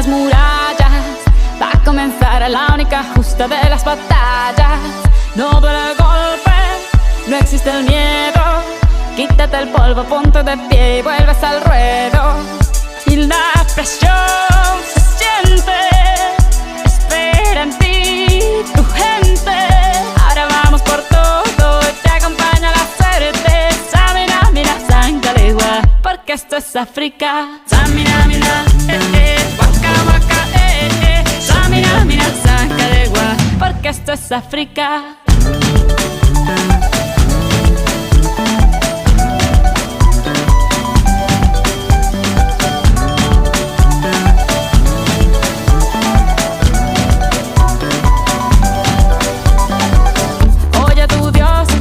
las murallas. Va a comenzar la única justa de las batallas. No duele el golpe, no existe el miedo. Quítate el polvo, ponte de pie y vuelves al ruedo. Y la presión se siente, espera en ti tu gente. Ahora vamos por todo y te acompaña la suerte. Samina, mina, sangalegua, porque esto es África. Samina, mina, waka, waka, Samina, mina, sangalegua, porque esto es África.